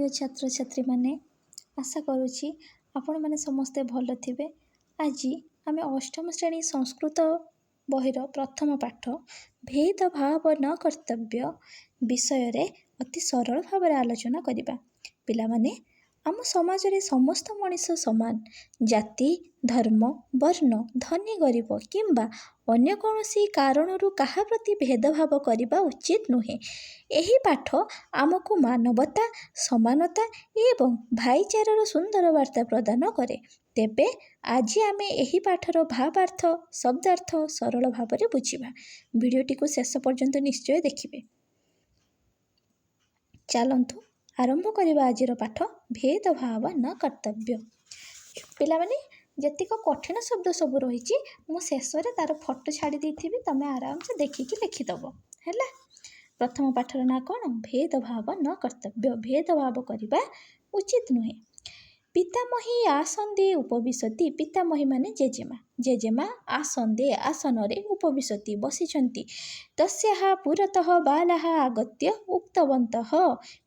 प्रिय छात्र छात्री माने आशा करुच्ची आपण माने समस्ते भल थिबे। आज आम अष्टम श्रेणी संस्कृत बहिर प्रथम पाठ भेदभाव न कर्तव्य विषय रे अति सरल भाव आलोचना करिबा। पिला माने आम समाज रे समस्त मनीष समान, जाति धर्म वर्ण धनी गरीब किंबा अन्य कौनसी कारणरू कहा प्रति भेदभाव करने उचित नुहे। यही पाठ आमको मानवता समानता एवं भाईचारार सुंदर वार्ता प्रदान करे। तेबे आज आमे यही पाठर भावार्थ शब्दार्थ सरल भाव में बुझा। वीडियोटी को शेष पर्यंत निश्चय देखिए। चलतु आरंभ करवा आज पाठ भेदभाव न कर्तव्य। पिला माने जतिक कठिन शब्द सब रही शेष में तार फोटो छाड़ी देथिबी, तमे आराम से देखिकी लिखिदब हैला। प्रथम पाठर ना कौन? भेदभाव न कर्तव्य। भेदभाव करने उचित नुहे। पितामही आसंदे उपविशति। पितामही माने जेजेमा। जेजेमा आसंदे आसनरे उपविशति बसिछन्ति। तस्याः पुरतः बालाः आगत्य उक्तवन्तः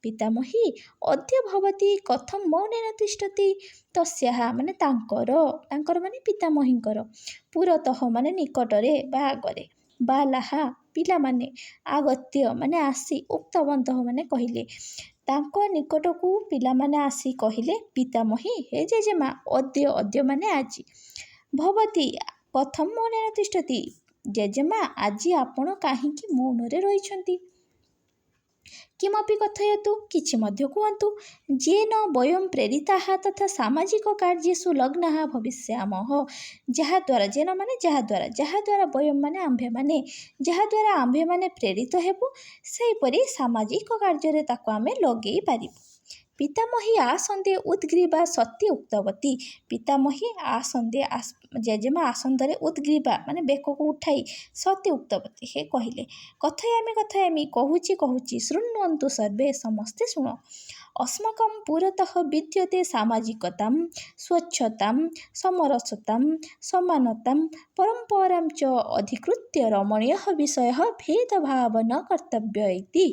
पितामही अद्य भवती कथं मौनेन तिष्ठति। तस्याः माने तांकर माने पितामहींकर, पुरतः माने निकटरे बा आगरे, बालाः पिला माने, आगत्य माने आसी, उक्तवन्तः माने कहिले, तांको निकटकू पिला माने आसी कहिले पितामही हे जेजेमा अद्य, अद्य माने आज, भवती कथम मौनेन तिष्ठति, जेजेमा आज आपण काहींकी मौनरे रहिछन्ति। किमपि कथयतु, किछि मध्य कुहन्तु। येन वयं प्रेरिताः तथा सामाजिक कार्येषु लग्नाः भविष्यामः। जहाद्वारा, जेन माने जहाद्वारा, जहाद्वारा वयं माने आम्भे माने, जहाद्वारा आम्भे माने प्रेरित हेबु, सेहिपरि सामाजिक कार्य ताको आमे लगे पारिबु। पितामही आसंदे उद्ग्रीवा सत्य उक्तवती। पितामही आसंदे जेजेमा आसंदरे उद्ग्रीवा माने बेक को उठाई सत्य उक्तवती हे कहिले, कथयामि कहूची कहूची शृण्वन्तु सर्वे, समस्ते शुण। अस्माकं पुरतः विद्यते सामाजिकतां स्वच्छतां समरसतां समानतां परम्परां च अधिकृत्य रमणीयः विषयः भेदभाव न कर्तव्य इति।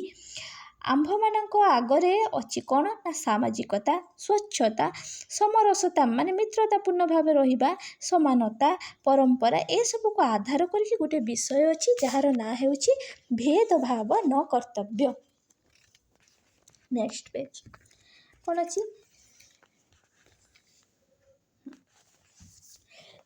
आम्भମାନଙ୍କ आगरे अच्छी कौन ना सामाजिकता स्वच्छता समरसता माने मित्रतापूर्ण भाव रहिबा, समानता परंपरा ए सब को आधार करके गोटे विषय अच्छी जार ना हेउची भेदभाव न कर्तव्य। नेक्स्ट पेज कौन अच्छी?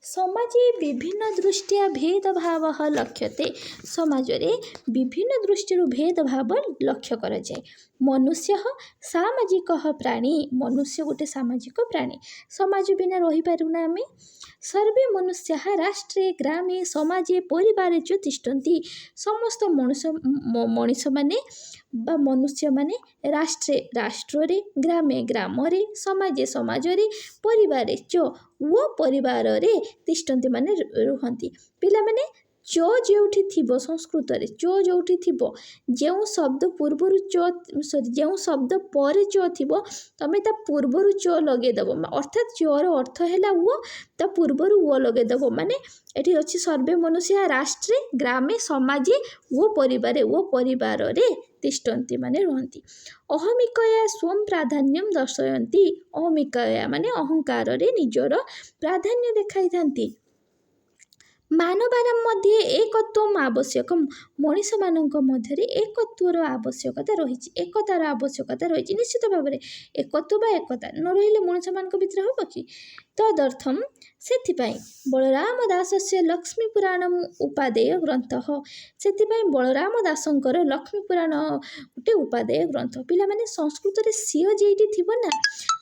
समाजे विभिन्न दृष्टिया भेदभाव लक्ष्यते। समाज रे विभिन्न दृष्टि भेदभाव लक्ष्य करा जाए। मनुष्य सामाजिक प्राणी। मनुष्य गोटे सामाजिक प्राणी। समाज बिना रही पारुना आमे। सर्वे मनुष्य राष्ट्रे ग्रामे समाजे परिवारे च तिष्ठन्ति। समस्त मनुष्य माने बा मनुष्य माने राष्ट्रे राष्ट्र, ग्रामे ग्राम, समाजे समाज, परिवार च वो परिवार रे तिष्ठन्ति माने रुहन्ति। पिला माने च जोठी थिबो, संस्कृत रे च जोठी थिबो, जेउ शब्द पूर्वरु जेउ शब्द पर च थिबो तमे ता पूर्वरु च लगे दबो, अर्थात च रो अर्थ हैला वो, ता पूर्वरु वो लगे दबो। माने एठी अछि सर्वे मनुष्य राष्ट्रे ग्रामे समाजे वो परिवार रे तिष्ठन्ति माने रुहन्ति। अहमिकया स्वं प्राधान्यम दर्शयन्ति। अहमिकया माने अहंकार रे निजर प्राधान्य देखाई थांती। मानवानां मध्ये एकत्वम आवश्यकम। मनीष मानक मध्य एकत्वर आवश्यकता रही, एकतार आवश्यकता रही निश्चित भाव में। एकत्व बा एकता न रहिले मनीष मानक भितर हो कि तदर्थम सेथिपाई बलराम दासस्य लक्ष्मी पुराणम उपादेय ग्रंथ। सेथिपाई बलराम दासंकर लक्ष्मी पुराण गोटे उपादेय ग्रंथ। पिला माने संस्कृत रे सिओ जेइटी थिबो ना,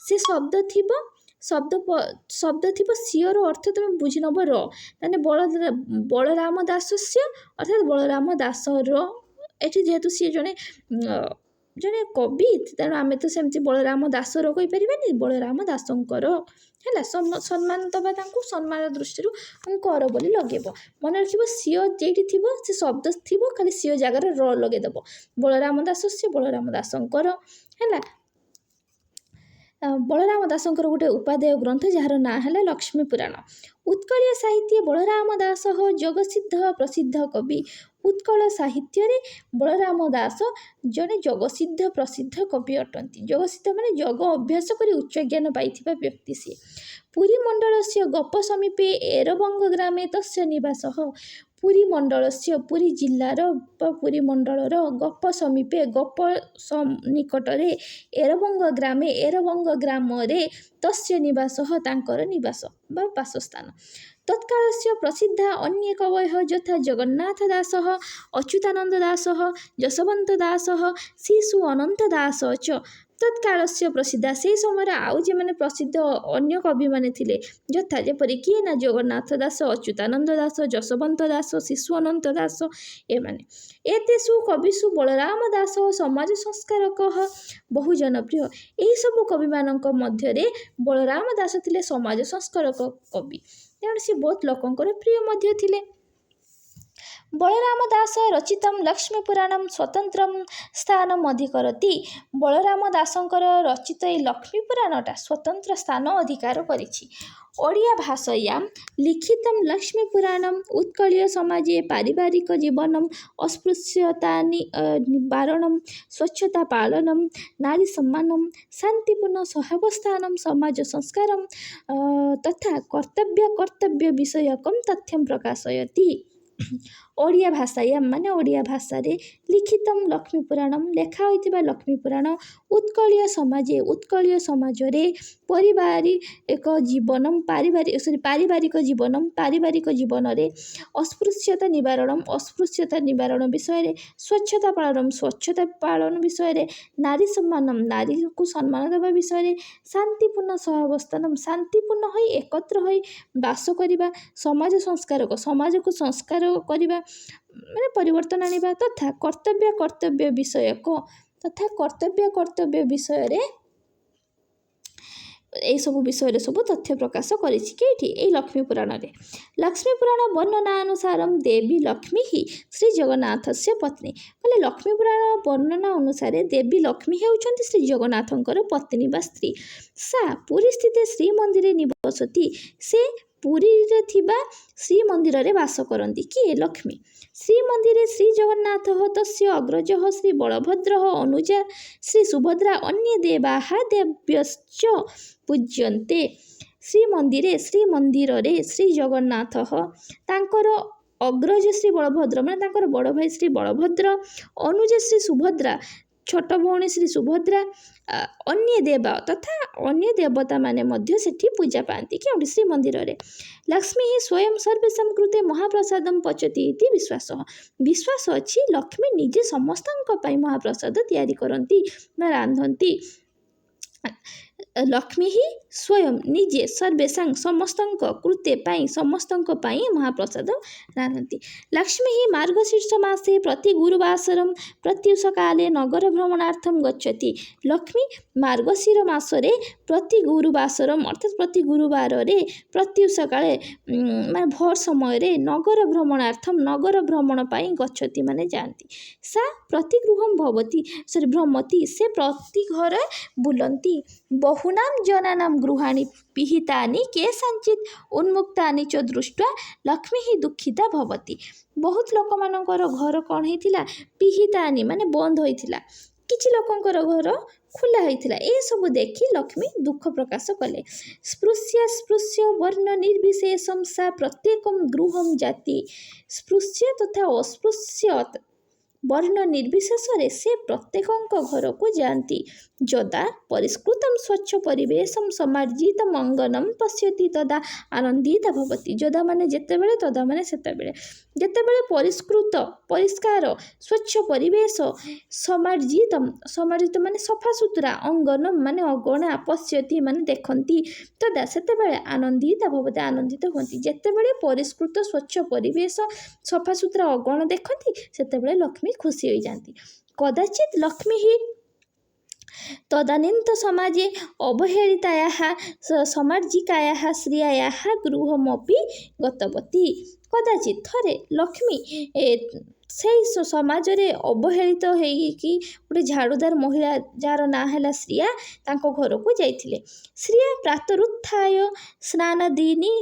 से शब्द थिबो, शब्द थिबो सिओर अर्थ तुम बुझी नब र, माने बलराम दासस्य अर्थात बलराम दासर। एठी जेहेतु सी जने जने कवि, तेणु आमे तो सेमती बलराम दासर कहि परिबानी, बलराम दासंकर हैला। सम्मान दबा तांकु, सम्मान दृष्टि कर बोली लगेब। मन रखिबो सिओ जेइटी थिबो से शब्द थिबो, खाली सिओ जगार र लगे दबो, बलराम दासस्य बलराम दासंकर हैला। ବଳରାମ ଦାସଙ୍କର ଗୋଟେ ଉପାଦେୟ ଗ୍ରନ୍ଥ ଯାହାର ନାଁ ହେଲା ଲକ୍ଷ୍ମୀ ପୁରାଣ। ଉତ୍କଳୀୟ ସାହିତ୍ୟ ବଳରାମ ଦାସ ଜଗସିଦ୍ଧ ପ୍ରସିଦ୍ଧ କବି। ଉତ୍କଳ ସାହିତ୍ୟରେ ବଳରାମ ଦାସ ଜଣେ ଜଗସିଦ୍ଧ ପ୍ରସିଦ୍ଧ କବି ଅଟନ୍ତି। ଜଗସିଦ୍ଧ ମାନେ ଯୋଗ ଅଭ୍ୟାସ କରି ଉଚ୍ଚ ଜ୍ଞାନ ପାଇଥିବା ବ୍ୟକ୍ତି ସିଏ। ପୁରୀ ମଣ୍ଡଳସ୍ୟ ଗପ ସମୀପେ ଏରବଙ୍ଗ ଗ୍ରାମେ ତସ୍ୟ ନିବାସଃ। ପୁରୀ ମଣ୍ଡଳସ୍ୟ ପୁରୀ ଜିଲ୍ଲାର ବା ପୁରୀ ମଣ୍ଡଳର ଗପ ସମୀପେ ଗପ ନିକଟରେ ଏରବଙ୍ଗ ଗ୍ରାମରେ ତସ୍ୟ ନିବାସଃ ତାଙ୍କର ନିବାସ ବା ବାସସ୍ଥାନ। ତତ୍କାଳସ୍ୟ ପ୍ରସିଦ୍ଧା ଅନ୍ୟ କବୟଃ ଯଥା ଜଗନ୍ନାଥ ଦାସଃ, ଅଚ୍ୟୁତାନନ୍ଦ ଦାସଃ, ଯଶବନ୍ତ ଦାସଃ, ଶିଶୁ ଅନନ୍ତ ଦାସ च। ତତ୍କାଳସ୍ୟ ପ୍ରସିଦ୍ଧା ସେହି ସମୟରେ ଆଉ ଯେଉଁମାନେ ପ୍ରସିଦ୍ଧ ଅନ୍ୟ କବିମାନେ ଥିଲେ ଯଥା ଯେପରି କିଏ ନା ଜଗନ୍ନାଥ ଦାସ, ଅଚ୍ୟୁତାନନ୍ଦ ଦାସ, ଯଶବନ୍ତ ଦାସ, ଶିଶୁ ଅନନ୍ତ ଦାସ ଏମାନେ। ଏତେଷୁ କବିଷୁ ବଳରାମ ଦାସ ସମାଜ ସଂସ୍କାରକଃ ବହୁ ଜନପ୍ରିୟ। ଏହିସବୁ କବିମାନଙ୍କ ମଧ୍ୟରେ ବଳରାମ ଦାସ ଥିଲେ ସମାଜ ସଂସ୍କାରକ କବି, ତେଣୁ ସେ ବହୁତ ଲୋକଙ୍କର ପ୍ରିୟ ମଧ୍ୟ ଥିଲେ। ବଳରାମ ଦାସ ରଚିତମ୍ ଲକ୍ଷ୍ମୀ ପୁରାଣମ୍ ସ୍ୱତନ୍ତ୍ରಂ ସ୍ଥାନମ୍ ଅଧିକରତି। ବଳରାମ ଦାସଙ୍କର ରଚିତ ଏହି ଲକ୍ଷ୍ମୀ ପୁରାଣଟା ସ୍ୱତନ୍ତ୍ର ସ୍ଥାନ ଅଧିକାର କରିଛି। ଓଡ଼ିଆ ଭାଷାୟାମ୍ ଲିଖିତମ୍ ଲକ୍ଷ୍ମୀ ପୁରାଣମ୍ ଉତ୍କଳୀୟ ସମାଜେ ପାରିବାରିକ ଜୀବନମ୍ ଅସ୍ପୃଶ୍ୟତା ନିବାରଣମ୍ ସ୍ୱଚ୍ଛତା ପାଳନମ୍ ନାରୀ ସମ୍ମାନମ୍ ଶାନ୍ତିପୂର୍ଣ୍ଣ ସହାବସ୍ଥାନମ୍ ସମାଜ ସଂସ୍କାରମ୍ ତଥା କର୍ତ୍ତବ୍ୟ ବିଷୟକମ୍ ତଥ୍ୟମ୍ ପ୍ରକାଶୟତି। ଓଡ଼ିଆ ଭାଷାୟାମ୍ ମାନେ ଓଡ଼ିଆ ଭାଷାରେ ଲିଖିତମ୍ ଲକ୍ଷ୍ମୀ ପୁରାଣମ୍ ଲେଖା ହୋଇଥିବା ଲକ୍ଷ୍ମୀ ପୁରାଣ ଉତ୍କଳୀୟ ସମାଜରେ ପାରିବାରିକ ଜୀବନରେ ଅସ୍ପୃଶ୍ୟତା ନିବାରଣ ବିଷୟରେ ସ୍ୱଚ୍ଛତା ପାଳନ ବିଷୟରେ ନାରୀ ସମ୍ମାନମ୍ ନାରୀକୁ ସମ୍ମାନ ଦେବା ବିଷୟରେ ଶାନ୍ତିପୂର୍ଣ୍ଣ ସହାବସ୍ଥାନମ୍ ଶାନ୍ତିପୂର୍ଣ୍ଣ ହୋଇ ଏକତ୍ର ହୋଇ ବାସ କରିବା ସମାଜକୁ ସଂସ୍କାର କରିବା ମାନେ ପରିବର୍ତ୍ତନ ଆଣିବା ତଥା କର୍ତ୍ତବ୍ୟ ବିଷୟରେ ଏହିସବୁ ବିଷୟରେ ସବୁ ତଥ୍ୟ ପ୍ରକାଶ କରିଛି କେଉଁଠି ଏଇ ଲକ୍ଷ୍ମୀ ପୁରାଣରେ। ଲକ୍ଷ୍ମୀ ପୁରାଣ ବର୍ଣ୍ଣନାନୁସାରମ୍ ଦେବୀ ଲକ୍ଷ୍ମୀ ହିଁ ଶ୍ରୀ ଜଗନ୍ନାଥସ୍ୟ ପତ୍ନୀ। କହିଲେ ଲକ୍ଷ୍ମୀ ପୁରାଣ ବର୍ଣ୍ଣନା ଅନୁସାରେ ଦେବୀ ଲକ୍ଷ୍ମୀ ହେଉଛନ୍ତି ଶ୍ରୀ ଜଗନ୍ନାଥଙ୍କର ପତ୍ନୀ ବା ସ୍ତ୍ରୀ। ସା ପୁରୀ ସ୍ଥିତ ଶ୍ରୀମନ୍ଦିରେ ନିବସତି ସେ ପୁରୀରେ ଥିବା ଶ୍ରୀମନ୍ଦିରରେ ବାସ କରନ୍ତି। କିଏ? ଲକ୍ଷ୍ମୀ। ଶ୍ରୀମନ୍ଦିରେ ଶ୍ରୀ ଜଗନ୍ନାଥ ତସ୍ୟ ଅଗ୍ରଜଃ ଶ୍ରୀ ବଳଭଦ୍ର ଅନୁଜା ଶ୍ରୀ ସୁଭଦ୍ରା ଅନ୍ୟ ଦେବାଃ ଦେବ୍ୟଶ୍ଚ ପୂଜ୍ୟନ୍ତେ। ଶ୍ରୀମନ୍ଦିରରେ ଶ୍ରୀ ଜଗନ୍ନାଥ ତାଙ୍କର ଅଗ୍ରଜ ଶ୍ରୀ ବଳଭଦ୍ର ମାନେ ତାଙ୍କର ବଡ଼ ଭାଇ ଶ୍ରୀ ବଳଭଦ୍ର, ଅନୁଜ ଶ୍ରୀ ସୁଭଦ୍ରା ଛୋଟ ଭଉଣୀ ଶ୍ରୀ ସୁଭଦ୍ରା, ଅନ୍ୟ ଦେବା ତଥା ଅନ୍ୟ ଦେବତାମାନେ ମଧ୍ୟ ସେଠି ପୂଜା ପାଆନ୍ତି କେଉଁଠି? ଶ୍ରୀମନ୍ଦିରରେ। ଲକ୍ଷ୍ମୀ ହିଁ ସ୍ୱୟଂ ସର୍ବେଷାଂ କୃତେ ମହାପ୍ରସାଦମ୍ ପଚତି ଇତି ବିଶ୍ୱାସ ଅଛି ଲକ୍ଷ୍ମୀ ନିଜେ ସମସ୍ତଙ୍କ ପାଇଁ ମହାପ୍ରସାଦ ତିଆରି କରନ୍ତି ବା ରାନ୍ଧନ୍ତି। ଲକ୍ଷ୍ମୀ ହିଁ ସ୍ୱୟଂ ନିଜେ ସର୍ବେଷାଂ ସମସ୍ତଙ୍କ ପାଇଁ ମହାପ୍ରସାଦ ରାନ୍ଧନ୍ତି। ଲକ୍ଷ୍ମୀ ହିଁ ମାର୍ଗଶୀର୍ଷ ମାସେ ପ୍ରତି ଗୁରୁବାସରମ୍ ପ୍ରତ୍ୟୁଷ କାଲେ ନଗର ଭ୍ରମଣାର୍ଥମ୍ ଗଚ୍ଛତି। ଲକ୍ଷ୍ମୀ ମାର୍ଗଶୀର ମାସରେ ପ୍ରତି ଗୁରୁବାସରମ୍ ଅର୍ଥାତ୍ ପ୍ରତି ଗୁରୁବାରରେ ପ୍ରତ୍ୟୁଷ କାଳେ ମାନେ ଭୋର ସମୟରେ ନଗର ଭ୍ରମଣ ପାଇଁ ଗଚ୍ଛତି ମାନେ ଯାଆନ୍ତି। ସା ପ୍ରତି ଗୃହମ୍ ଭ୍ରମତି ସେ ପ୍ରତି ଘରେ ବୁଲନ୍ତି। ବହୁନାମ୍ ଜନାନାମ୍ ଗୃହାଣି ପିହିତାନି କେଷାଞ୍ଚିତ୍ ଉନ୍ମୁକ୍ତାନି ଚ ଦୃଷ୍ଟ୍ୱା ଲକ୍ଷ୍ମୀ ହିଁ ଦୁଃଖିତା ଭବତି। ବହୁତ ଲୋକମାନଙ୍କର ଘର କ'ଣ ହେଇଥିଲା? ପିହିତାନି ମାନେ ବନ୍ଦ ହୋଇଥିଲା, କିଛି ଲୋକଙ୍କର ଘର ଖୋଲା ହୋଇଥିଲା। ଏସବୁ ଦେଖି ଲକ୍ଷ୍ମୀ ଦୁଃଖ ପ୍ରକାଶ କଲେ। ସ୍ପୃଶ୍ୟ ବର୍ଣ୍ଣ ନିର୍ବିଶେଷମ୍ ସା ପ୍ରତ୍ୟେକମ୍ ଗୃହମ୍ ଜାତି। ସ୍ପୃଶ୍ୟ ତଥା ଅସ୍ପୃଶ୍ୟ ବର୍ଣ୍ଣ ନିର୍ବିଶେଷରେ ସେ ପ୍ରତ୍ୟେକଙ୍କ ଘରକୁ ଯାଆନ୍ତି। ଯଦା ପରିଷ୍କୃତମ୍ ସ୍ୱଚ୍ଛ ପରିବେଶମ୍ ସମାର୍ଜିତମ୍ ଅଙ୍ଗନମ୍ ପଶ୍ୟତି ତଦା ଆନନ୍ଦିତା ଭବତି। ଯଦା ମାନେ ଯେତେବେଳେ, ତଦା ମାନେ ସେତେବେଳେ। ଯେତେବେଳେ ପରିଷ୍କାର ସ୍ୱଚ୍ଛ ପରିବେଶ ସମାର୍ଜିତ ମାନେ ସଫାସୁତୁରା, ଅଙ୍ଗନମ୍ ମାନେ ଅଗଣା, ପଶ୍ୟତି ମାନେ ଦେଖନ୍ତି, ତଦା ସେତେବେଳେ ଆନନ୍ଦିତା ଭବତି ଆନନ୍ଦିତ ହୁଅନ୍ତି। ଯେତେବେଳେ ପରିଷ୍କୃତ ସ୍ୱଚ୍ଛ ପରିବେଶ ସଫାସୁତୁରା ଅଗଣା ଦେଖନ୍ତି ସେତେବେଳେ ଲକ୍ଷ୍ମୀ ଖୁସି ହୋଇଯାଆନ୍ତି। କଦାଚିତ୍ ଲକ୍ଷ୍ମୀ ହିଁ ତଦାନୀନ୍ତ ସମାଜେ ଅବହେଳିତାୟାଃ ସମାର୍ଜିକାୟାଃ ସ୍ତ୍ରିୟାଃ ଗୃହମପି ଗତବତୀ। କଦାଚିତ୍ ଥରେ ଲକ୍ଷ୍ମୀ ସେଇ ସମାଜରେ ଅବହେଳିତ ହେଇକି ଗୋଟେ ଝାଡ଼ୁଦାର ମହିଳା ଯାହାର ନାଁ ହେଲା ଶ୍ରିୟା ତାଙ୍କ ଘରକୁ ଯାଇଥିଲେ। ଶ୍ରିୟା ପ୍ରାତରୁତ୍ଥାୟ ସ୍ନାନାଦୀନି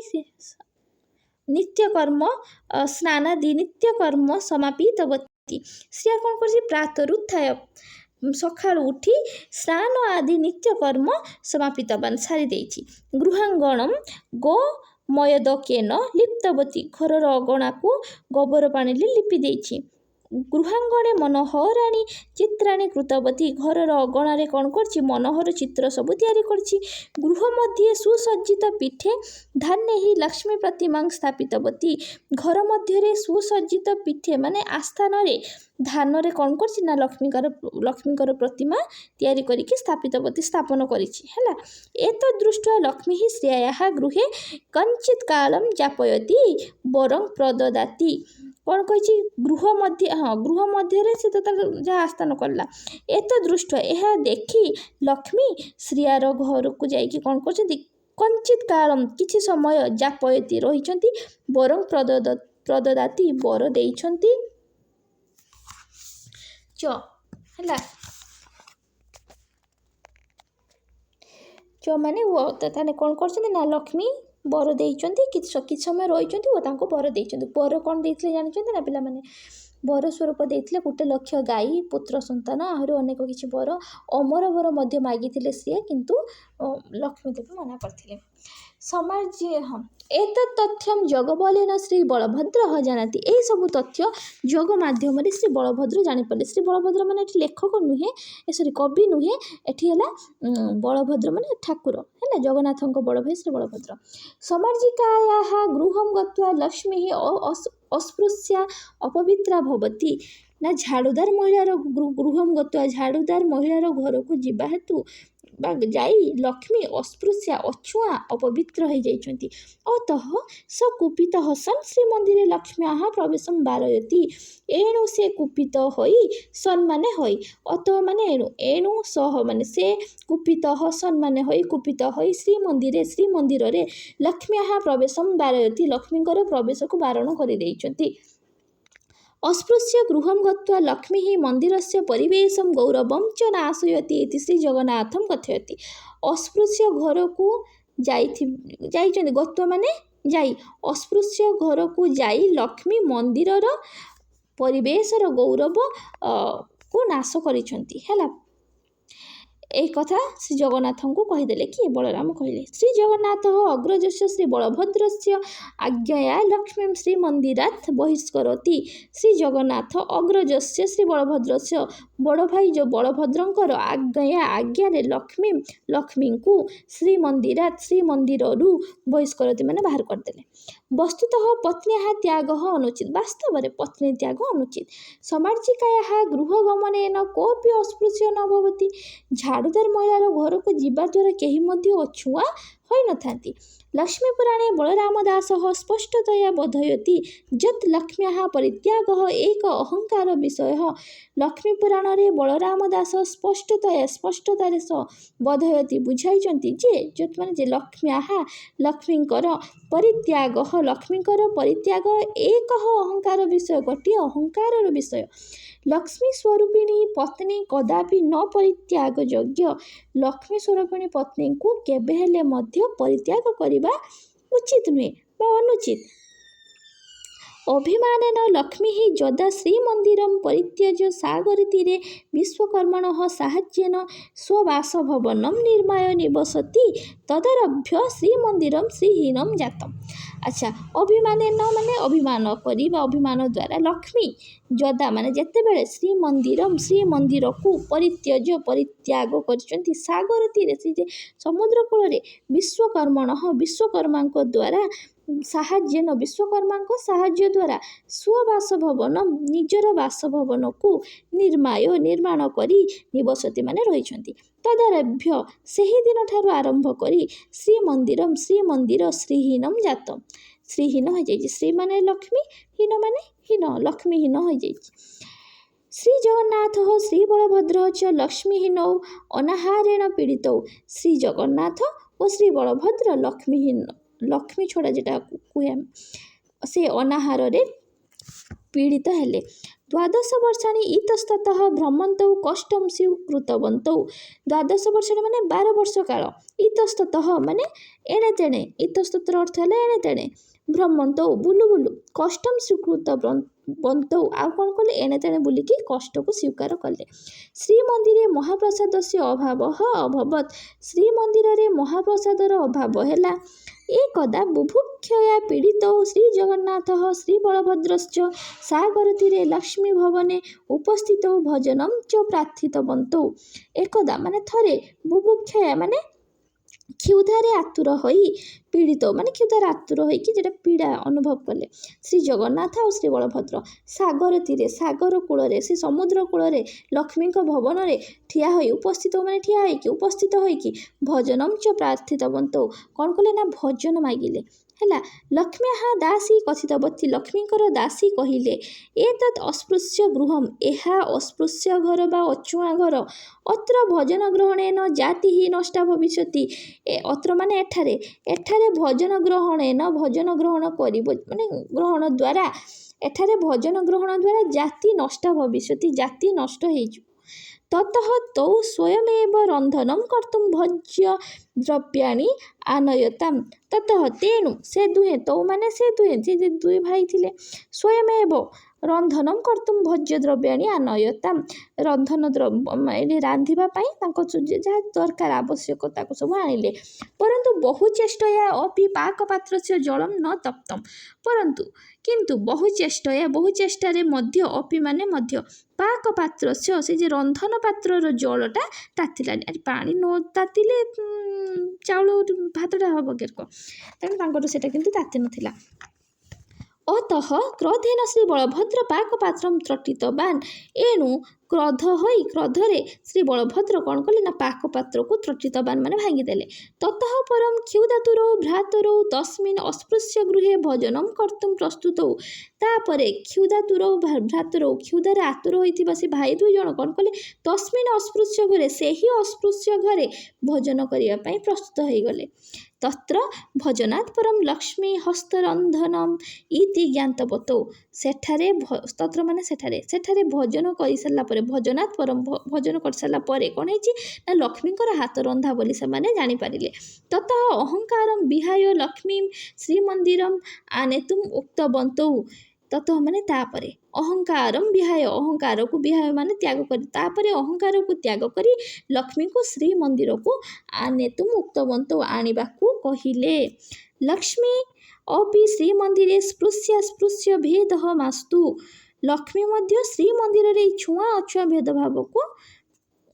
ନିତ୍ୟକର୍ମ ସମାପିତବତୀ। ଶ୍ରିୟା କ'ଣ କରୁଛି? ପ୍ରାତରୁତ୍ଥାୟ ସକାଳୁ ଉଠି ସ୍ନାନ ଆଦି ନିତ୍ୟକର୍ମ ସମାପିତବାନ ସାରି ଦେଇଛି। ଗୃହାଙ୍ଗଣମ୍ ଗୋମୟଦକେନ ଲିପ୍ତବତୀ। ଘରର ଅଗଣାକୁ ଗୋବର ପାଣିରେ ଲିପି ଦେଇଛି। ଗୃହାଙ୍ଗଣେ ମନୋହରାଣୀ ଚିତ୍ରାଣୀ କୃତବତୀ। ଘରର ଅଗଣାରେ କ'ଣ କରିଛି? ମନୋହର ଚିତ୍ର ସବୁ ତିଆରି କରିଛି। ଗୃହ ମଧ୍ୟରେ ସୁସଜ୍ଜିତ ପୀଠେ ଧାନ୍ୟେହି ଲକ୍ଷ୍ମୀ ପ୍ରତିମାଂ ସ୍ଥାପିତବତୀ। ଘର ମଧ୍ୟରେ ସୁସଜ୍ଜିତ ପୀଠେ ମାନେ ଆସ୍ଥାନରେ ଧାନରେ କ'ଣ କରିଛି? ନା ଲକ୍ଷ୍ମୀଙ୍କର ପ୍ରତିମା ତିଆରି କରିକି ସ୍ଥାପନ କରିଛି ହେଲା। ଏତଦ୍ ଦୃଷ୍ଟ୍ୱା ଲକ୍ଷ୍ମୀ ଶ୍ରେୟାଃ ଗୃହେ କଞ୍ଚିତ୍ କାଳଂ ଯାପୟତି ବରଂ ପ୍ରଦଦାତି। କ'ଣ କହିଛି? ଗୃହ ମଧ୍ୟରେ ସେ ତ ତାର ଯାହା ଆସ୍ଥାନ କଲା। ଏତଦ୍ ଦୃଷ୍ଟ୍ୱା ଏହା ଦେଖି ଲକ୍ଷ୍ମୀ ଶ୍ରେୟାର ଘରକୁ ଯାଇକି କ'ଣ କରୁଛନ୍ତି? କଞ୍ଚିତ୍ କାଳଂ କିଛି ସମୟ ଯାପୟତି ରହିଛନ୍ତି, ବରଂ ପ୍ରଦଦାତି ବର ଦେଇଛନ୍ତି। ହେଲା ମାନେ ତାହେଲେ କ'ଣ କରୁଛନ୍ତି? ନା ଲକ୍ଷ୍ମୀ ବର ଦେଇଛନ୍ତି, କିଛି ସମୟ ରହିଛନ୍ତି ଓ ତାଙ୍କୁ ବର ଦେଇଛନ୍ତି। ବର କ'ଣ ଦେଇଥିଲେ ଜାଣିଛନ୍ତି ନା ପିଲାମାନେ? ବର ସ୍ୱରୂପ ଦେଇଥିଲେ 1,00,000 ଗାଈ, ପୁତ୍ର ସନ୍ତାନ, ଆହୁରି ଅନେକ କିଛି ବର, ଅମର ବର ମଧ୍ୟ ମାଗିଥିଲେ ସିଏ, କିନ୍ତୁ ଲକ୍ଷ୍ମୀ ଦେବୀ ମନା କରିଥିଲେ। ଏତତ୍ ତଥ୍ୟଂ ଯୋଗବଲେନ ଶ୍ରୀ ବଳଭଦ୍ର ଜାଣନ୍ତି। ଏହିସବୁ ତଥ୍ୟ ଯୋଗ ମାଧ୍ୟମରେ ଶ୍ରୀ ବଳଭଦ୍ର ଜାଣିପାରିଲେ। ଶ୍ରୀ ବଳଭଦ୍ର ମାନେ ଏଠି ଲେଖକ ନୁହେଁ, କବି ନୁହେଁ, ଏଠି ହେଲା ବଳଭଦ୍ର ମାନେ ଠାକୁର ହେଲା, ଜଗନ୍ନାଥଙ୍କ ବଡ଼ ଭାଇ ଶ୍ରୀ ବଳଭଦ୍ର। ସମାର୍ଜିକାୟାଃ ଗୃହଂ ଗତ୍ୱା ଲକ୍ଷ୍ମୀ ଅସ୍ପୃଶ୍ୟା ଅପବିତ୍ରା ଭବତି। ନା ଝାଡ଼ୁଦାର ମହିଳାର ଗୃହଂ ଗତ୍ୱା, ଝାଡ଼ୁଦାର ମହିଳାର ଘରକୁ ଯିବା ହେତୁ ଯାଇ ଲକ୍ଷ୍ମୀ ଅସ୍ପୃଶ୍ୟା ଅଛୁଆଁ ଅପବିତ୍ର ହୋଇଯାଇଛନ୍ତି। ଅତଃ ସ କୁପିତଃ ସନ୍ ଶ୍ରୀମନ୍ଦିରେ ଲକ୍ଷ୍ମ୍ୟାଃ ପ୍ରବେଶଂ ବାରୟତି। ଏଣୁ ସେ କୁପିତ ହୋଇ, ସନ୍ ମାନେ ହୋଇ, ଅତଃ ମାନେ ଏଣୁ ସହ ମାନେ ସେ, କୁପିତଃ ସନ୍ ମାନେ ହୋଇ, କୁପିତ ହୋଇ ଶ୍ରୀମନ୍ଦିରରେ ଲକ୍ଷ୍ମ୍ୟାଃ ପ୍ରବେଶଂ ବାରୟତି ଲକ୍ଷ୍ମୀଙ୍କର ପ୍ରବେଶକୁ ବାରଣ କରିଦେଇଛନ୍ତି। ଅସ୍ପୃଶ୍ୟ ଗୃହଂ ଗତ୍ୱା ଲକ୍ଷ୍ମୀ ମନ୍ଦିରସ୍ୟ ପରିବେଶଂ ଗୌରବଂ ଚ ନାଶୟତି ଇତି ଶ୍ରୀ ଜଗନ୍ନାଥଂ କଥୟତି। ଅସ୍ପୃଶ୍ୟ ଘରକୁ ଯାଇଛନ୍ତି, ଗତ୍ୱା ମାନେ ଯାଇ, ଅସ୍ପୃଶ୍ୟ ଘରକୁ ଯାଇ ଲକ୍ଷ୍ମୀ ମନ୍ଦିରର ପରିବେଶର ଗୌରବକୁ ନାଶ କରିଛନ୍ତି ହେଲା। এই କଥା ଶ୍ରୀ ଜଗନ୍ନାଥଙ୍କୁ କହିଦେଲେ। କି ବଳରାମ କହିଲେ। ଶ୍ରୀ ଜଗନ୍ନାଥ ଅଗ୍ରଜସ୍ୟ ଶ୍ରୀ ବଳଭଦ୍ରସ୍ୟ ଆଜ୍ଞୟା ଲକ୍ଷ୍ମୀଂ ଶ୍ରୀମନ୍ଦିରାତ୍ ବହିଷ୍କରୋତି। ଶ୍ରୀ ଜଗନ୍ନାଥ ଅଗ୍ରଜସ୍ୟ ଶ୍ରୀ ବଳଭଦ୍ରସ୍ୟ ବଡ଼ ଭାଇ ଯେଉଁ ବଳଭଦ୍ରଙ୍କର ଆଜ୍ଞାରେ ଲକ୍ଷ୍ମୀଙ୍କୁ ଶ୍ରୀମନ୍ଦିରରୁ ବହିଷ୍କରୋତି ମାନେ ବାହାର କରିଦେଲେ। ବସ୍ତୁତଃ ପତ୍ନ୍ୟାଃ ତ୍ୟାଗଃ ଅନୁଚିତ। ବାସ୍ତବରେ ପତ୍ନୀ ତ୍ୟାଗ ଅନୁଚିତ। ସମାର୍ଜିକାୟାଃ ଗୃହଗମନେନ କୋऽପି ଅସ୍ପୃଶ୍ୟ ନ ଭବତି। ଝାଡ଼ୁଦାର ମହିଳାର ଘରକୁ ଯିବା ଦ୍ୱାରା କେହି ମଧ୍ୟ ଅଛୁଆଁ ହୋଇନଥାନ୍ତି। ଲକ୍ଷ୍ମୀପୁରାଣେ ବଳରାମ ଦାସଃ ସ୍ପଷ୍ଟତୟା ବୋଧୟତି ଯତ୍ ଲକ୍ଷ୍ମ୍ୟାଃ ପରିତ୍ୟାଗଃ ଏକ ଅହଙ୍କାର ବିଷୟଃ। ଲକ୍ଷ୍ମୀପୁରାଣରେ ବଳରାମ ଦାସ ସ୍ପଷ୍ଟତାରେ ବୋଧୟତି ବୁଝାଇଛନ୍ତି ଯେ, ଯତ୍ ମାନେ ଯେ, ଲକ୍ଷ୍ମୀଙ୍କର ପରିତ୍ୟାଗଃ ଲକ୍ଷ୍ମୀଙ୍କର ପରିତ୍ୟାଗ ଏକ ଅହଙ୍କାର ବିଷୟ, ଗୋଟିଏ ଅହଙ୍କାରର ବିଷୟ। ଲକ୍ଷ୍ମୀ ସ୍ୱରୂପିଣୀ ପତ୍ନୀ କଦାପି ନ ପରିତ୍ୟାଗ ଯୋଗ୍ୟ। ଲକ୍ଷ୍ମୀ ସ୍ୱରୂପିଣୀ ପତ୍ନୀଙ୍କୁ କେବେ ହେଲେ ମଧ୍ୟ ପରିତ୍ୟାଗ କରିବା ଉଚିତ ନୁହେଁ ବା ଅନୁଚିତ। ଅଭିମାନେନ ଲକ୍ଷ୍ମୀ ଯଦା ଶ୍ରୀମନ୍ଦିରଂ ପରିତ୍ୟଜ୍ୟ ସାଗରତୀରେ ବିଶ୍ୱକର୍ମଣଃ ସାହାଯ୍ୟେନ ସ୍ୱବାସଭବନଂ ନିର୍ମାୟ ନିବସତି ତଦାରଭ୍ୟ ଶ୍ରୀମନ୍ଦିରଂ ଶ୍ରୀହୀନଂ ଜାତମ୍। ଆଚ୍ଛା, ଅଭିମାନେନ ମାନେ ଅଭିମାନ କରି ବା ଅଭିମାନ ଦ୍ୱାରା, ଲକ୍ଷ୍ମୀ ଯଦା ମାନେ ଯେତେବେଳେ ଶ୍ରୀମନ୍ଦିରକୁ ପରିତ୍ୟାଗ କରିଛନ୍ତି, ସାଗର ତୀରେ ସେ ଯେ ସମୁଦ୍ର କୂଳରେ ବିଶ୍ୱକର୍ମାଙ୍କ ଦ୍ୱାରା ବିଶ୍ୱକର୍ମାଙ୍କ ସାହାଯ୍ୟ ଦ୍ୱାରା ସ୍ୱବାସଭବନ ନିଜର ବାସଭବନକୁ ନିର୍ମାଣ କରି ନିବସତି ମାନେ ରହିଛନ୍ତି। ତଦାରଭ୍ୟ ସେହିଦିନଠାରୁ ଆରମ୍ଭ କରି ଶ୍ରୀମନ୍ଦିର ଶ୍ରୀହୀନଂ ଜାତମ୍। ଶ୍ରୀହୀନ ହୋଇଯାଇଛି। ଶ୍ରୀ ମାନେ ଲକ୍ଷ୍ମୀ, ହୀନ ମାନେ ହୀନ, ଲକ୍ଷ୍ମୀହୀନ ହୋଇଯାଇଛି। ଶ୍ରୀ ଜଗନ୍ନାଥ ଶ୍ରୀ ବଳଭଦ୍ର ଚ ଲକ୍ଷ୍ମୀହୀନୌ ଅନାହାରେଣ ପୀଡ଼ିତୌ। ଶ୍ରୀ ଜଗନ୍ନାଥ ଓ ଶ୍ରୀ ବଳଭଦ୍ର ଲକ୍ଷ୍ମୀ ଛଡ଼ା ଯେଟା କୁହେ, ସେ ଅନାହାରରେ पीड़ित हेले। द्वादश वर्षाणि इतस्ततः भ्रमन्तौ कष्टं स्वीकृतवन्तौ। द्वादश वर्षाणि माने 12 वर्ष काल। इतस्ततः माने एणे तेणे। इतस्ततर अर्थ है एणे तेणे। भ्रमन्तौ बुलु बुलु कष्टं स्वीकृतवन्तौ आउ कौन कले एणे तेणे बुलिकी कष्ट को स्वीकार कले। श्रीमंदिरे महाप्रसादस्य अभावः अभवत्। श्रीमंदिर महाप्रसादर अभाव है। एकदा बुभुक्षया पीड़ितौ श्रीजगन्नाथः श्रीबलभद्रश्च सागरतीरे लक्ष्मीभवने उपस्थितौ भजनं च प्रार्थितवन्तौ। एकदा माने थरे बुभुक्षया माने क्षुधारे आतुर होई पीड़ित माने क्षुधारे आतुर होइकि जेटा पीड़ा अनुभव कले श्री जगन्नाथ और श्री बलभद्र सागर तीरे सागर कूल से समुद्र कूल लक्ष्मी भवन में ठिया होई उपस्थित माने ठिया होइकि उपस्थित होइकि भजनम च प्रार्थितवन्तौ कौन कले ना भजन मागिले है। लक्ष्मी दासी कथितवती लक्ष्मीकर दासी कहिले एतत् अस्पृश्य गृहम एहा अस्पृश्य घर बा अछुआ घर अत्र भजन ग्रहणेन जाति ही नष्टा भविष्यति। अत्र माने एठारे भजन ग्रहणेन भजन ग्रहण करिबो माने ग्रहण द्वारा एठारे भजन ग्रहण द्वारा जाति नष्टा भविष्यति जाति नष्ट हेजु। ततः तौ स्वयमेव रंधनं कर्तुं भोज्य द्रव्याणि आनयताम। ततः तेणु से दुहे तौ माने से दुई भाई थिले स्वयमेव रंधनं कर्तुं भोज्य द्रव्याणि आनयताम रंधन द्रव्य रांधिबा पई तांको जहाँ दरकार आवश्यकता को सब आनिले। परंतु बहुचेष्टया अपि पाकपात्रस्य जलम न तप्तम। परंतु किंतु बहुचेष्टारे मध्य अपि माने मध्य पाकपात्रस्य से जे रंधन पात्रर जलटा तातिलानि अरे पानी न तातिले चाउल भातटा हब केरको तेणु तांकर सेटा किंतु ताति नथिला। अतः क्रोधेन श्री बलभद्र पाकपात्रम त्रटितवान एणु क्रोध होई क्रोधरे श्री बलभद्र कौन कले ना पाकपात्र को त्रटितवान माने भांगीदेले। ततः परम क्षुधातुरौ भ्रातरौ तस्मिन् अस्पृश्य गृहे भजनम कर्तुं प्रस्तुतौ। तापरे क्षुधातुरौ भ्रातरौ क्षुधारे आतुर होइथिबा से भाई दुई जण कौन कले तस्मिन् अस्पृश्य घरे सेही अस्पृश्य घरे भजन करिया पई प्रस्तुत होई गले। तत्र भजनात् परम लक्ष्मी हस्तरंधनम इति ज्ञातवतौ। सेठारे तत्र माने सेठारे भजन करि सारला परे भजनात् परम भजन कर सारला परे कोन हेछि ना लक्ष्मीकर हाथ रंधा बोली से माने जानि पारिले। ततः अहंकारम विहाय लक्ष्मी श्रीमंदिरम आनेतुम उक्तवन्तौ। ततः माने तापरे अहंकारम विहाय अहंकार को विहाय माने त्याग करी तापरे अहंकार को त्याग करी लक्ष्मी को श्री मंदिर को आनेतुम उक्तवन्तौ आनिबाकू कहिले। लक्ष्मी अपि श्री मंदिरे स्पृश्य भेदः मास्तु। लक्ष्मी मध्य श्री मंदिर रे छुआ अछुआ भेदभाव को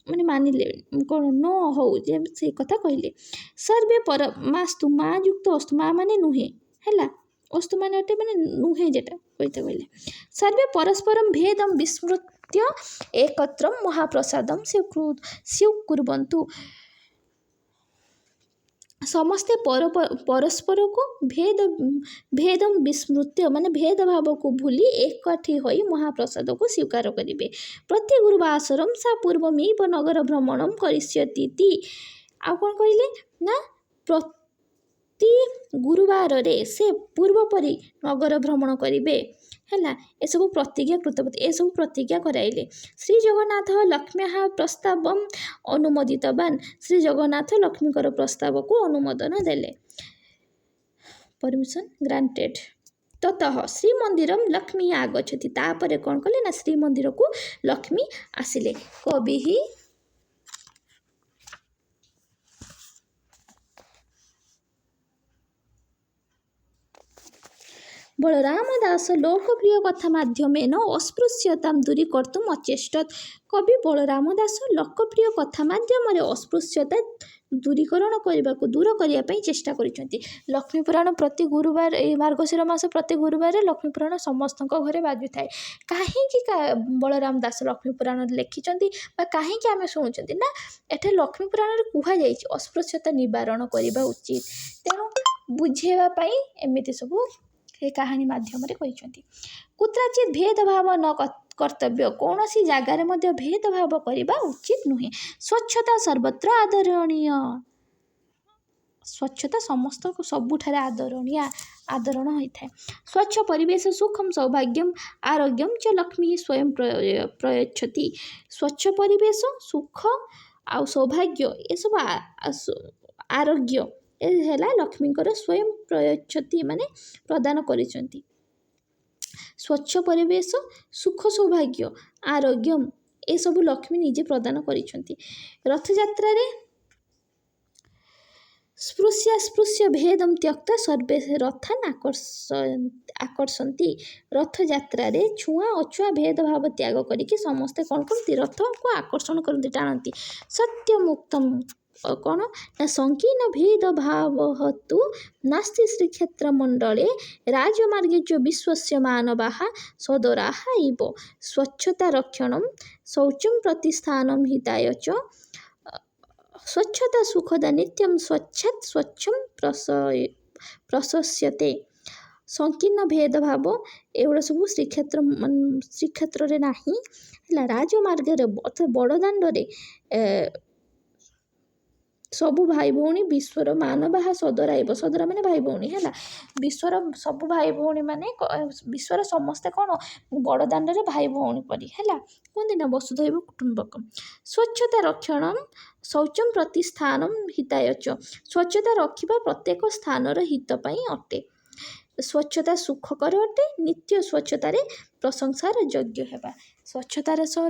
माने मानिले कौन न हो जे से कथा कहले। सर्वे पर मास्तु मा युक्त अस्तु मा माने नुहे हैला अस्तु माने अटे माने नुहे जेटा कइते कहले। सर्वे परस्परम भेदम विस्मृत्य एकत्रम महाप्रसादम स्वीकुर्वन्तु। समस्ते परस्पर को भेदम विस्मृत्य माने भेदभाव को भूली एकाठी होई महाप्रसाद को स्वीकार करिवे। प्रति गुरुवासरम सा पूर्वमेव नगर भ्रमणम करिष्यति। आ कोन कहिले ना प्रति गुरुवार रे से पूर्व परी नगर भ्रमण करिवे हैला। ए सब प्रतिज्ञा कृतवती ए सब प्रतिज्ञा कराइले। श्री जगन्नाथ लक्ष्म्याः प्रस्तावम अनुमोदितवान। श्री जगन्नाथ लक्ष्मीकर प्रस्ताव को अनुमोदन देले परमिशन ग्रांटेड। ततः श्रीमंदिरम लक्ष्मी आगच्छति। तापरे कौन कले ना श्रीमंदिर को लक्ष्मी आसिले। कवि ही बलराम दास लोकप्रिय कथा माध्यमेन अस्पृश्यता दूरीकर्तुम अचेष्टत। कवि बलराम दास लोकप्रिय कथा माध्यम अस्पृश्यता दूरीकरण दूर करने चेष्टा करिसेंती। लक्ष्मी पुराण प्रति गुरुवार ए मार्गशीर मास प्रति गुरुवार लक्ष्मी पुराण समस्त घरे बाजु थाए। कहीं बलराम दास लक्ष्मी पुराण लिखिं कहीं आम शुणुं ना एठे लक्ष्मी पुराण कहुई अस्पृश्यता निवारण करने उचित तेणु बुझेवाई एमती सब ए कहानी माध्यम कहते। कुत्रचित भेदभाव न कर्तव्य कौन सी जगार मध्य भेदभाव करने उचित नुहे। स्वच्छता सर्वत्र आदरणीय ସ୍ୱଚ୍ଛତା ସମସ୍ତଙ୍କୁ ସବୁଠାରେ ଆଦରଣ ହୋଇଥାଏ। ସ୍ୱଚ୍ଛ ପରିବେଶ ସୁଖମ ସୌଭାଗ୍ୟମ ଆରୋଗ୍ୟମ ଚ ଲକ୍ଷ୍ମୀ ସ୍ୱୟଂ ପ୍ରୟଚ୍ଛତି। ସ୍ୱଚ୍ଛ ପରିବେଶ ସୁଖ ଆଉ ସୌଭାଗ୍ୟ ଏସବୁ ଆରୋଗ୍ୟ ଏ ହେଲା ଲକ୍ଷ୍ମୀଙ୍କର ସ୍ୱୟଂ ପ୍ରୟଚ୍ଛତି ମାନେ ପ୍ରଦାନ କରିଛନ୍ତି। ସ୍ୱଚ୍ଛ ପରିବେଶ ସୁଖ ସୌଭାଗ୍ୟ ଆରୋଗ୍ୟମ ଏସବୁ ଲକ୍ଷ୍ମୀ ନିଜେ ପ୍ରଦାନ କରିଛନ୍ତି। ରଥଯାତ୍ରାରେ ସ୍ପୃଶ୍ୟ ଭେଦମ ତ୍ୟକ୍ତ ସର୍ବେ ରଥାନ୍ ଆକର୍ଷନ୍ତି। ରଥଯାତ୍ରାରେ ଛୁଆଁ ଅଛୁଆଁ ଭେଦଭାବ ତ୍ୟାଗ କରିକି ସମସ୍ତେ କ'ଣ କରନ୍ତି? ରଥକୁ ଆକର୍ଷଣ କରନ୍ତି, ଟାଣନ୍ତି। ସତ୍ୟ ମୁକ୍ତମ କ'ଣ ନା ସଂକୀର୍ଣ୍ଣ ଭେଦଭାବ ହତୁ ନାସ୍ତି ଶ୍ରୀକ୍ଷେତ୍ର ମଣ୍ଡଳେ ରାଜମାର୍ଗେ ଚ ବିଶ୍ୱସ୍ୟ ମାନବାଃ ସଦରାଃ ଇବ। ସ୍ୱଚ୍ଛତା ରକ୍ଷଣମ୍ ଶୌଚମ୍ ପ୍ରତିଷ୍ଠାନମ୍ ହିତାୟ ଚ ସ୍ୱଚ୍ଛତା ସୁଖଦା ନିତ୍ୟମ୍ ସ୍ୱଚ୍ଛାତ୍ ସ୍ୱଚ୍ଛମ୍ ପ୍ରଶସ୍ୟତେ। ସଂକୀର୍ଣ୍ଣ ଭେଦଭାବ ଏଗୁଡ଼ା ସବୁ ଶ୍ରୀକ୍ଷେତ୍ରରେ ନାହିଁ ହେଲା। ରାଜମାର୍ଗରେ ଅର୍ଥାତ୍ ବଡ଼ଦାଣ୍ଡରେ ସବୁ ଭାଇ ଭଉଣୀ ବିଶ୍ୱର ମାନବାଃ ସଦରାଇବ। ସଦରା ମାନେ ଭାଇ ଭଉଣୀ ହେଲା। ବିଶ୍ୱର ସବୁ ଭାଇ ଭଉଣୀ ମାନେ ବିଶ୍ୱର ସମସ୍ତେ କ'ଣ ବଡ଼ଦାଣ୍ଡରେ ଭାଇ ଭଉଣୀ ପରି ହେଲା। କୁହନ୍ତି ନା ବସୁଧୈବ କୁଟୁମ୍ବକମ୍। ସ୍ୱଚ୍ଛତା ରକ୍ଷଣମ୍ ଶୌଚମ୍ ପ୍ରତିଷ୍ଠାନମ୍ ହିତାୟ ଚ। ସ୍ୱଚ୍ଛତା ରଖିବା ପ୍ରତ୍ୟେକ ସ୍ଥାନର ହିତ ପାଇଁ ଅଟେ। ସ୍ୱଚ୍ଛତା ସୁଖକର ଅଟେ। ନିତ୍ୟ ସ୍ୱଚ୍ଛତାରେ ପ୍ରଶଂସାର ଯୋଗ୍ୟ ହେବା। ସ୍ୱଚ୍ଛତାର ସହ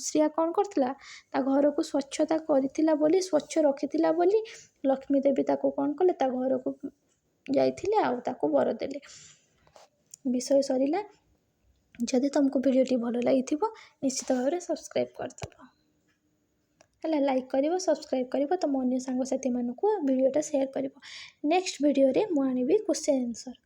ଶ୍ରେୟା କ'ଣ କରିଥିଲା? ତା ଘରକୁ ସ୍ୱଚ୍ଛତା କରିଥିଲା ବୋଲି, ସ୍ୱଚ୍ଛ ରଖିଥିଲା ବୋଲି ଲକ୍ଷ୍ମୀ ଦେବୀ ତାକୁ କ'ଣ କଲେ? ତା ଘରକୁ ଯାଇଥିଲେ ଆଉ ତାକୁ ବର ଦେଲେ। ବିଷୟ ସରିଲା। ଯଦି ତୁମକୁ ଭିଡ଼ିଓଟି ଭଲ ଲାଗିଥିବ ନିଶ୍ଚିତ ଭାବରେ ସବସ୍କ୍ରାଇବ୍ କରିଦେବ ହେଲା। ଲାଇକ୍ କରିବ, ସବସ୍କ୍ରାଇବ୍ କରିବ, ତୁମ ଅନ୍ୟ ସାଙ୍ଗସାଥିମାନଙ୍କୁ ଭିଡ଼ିଓଟା ସେୟାର କରିବ। ନେକ୍ସଟ ଭିଡ଼ିଓରେ ମୁଁ ଆଣିବି କ୍ୱେଶ୍ଚନ୍ ଆନ୍ସର୍।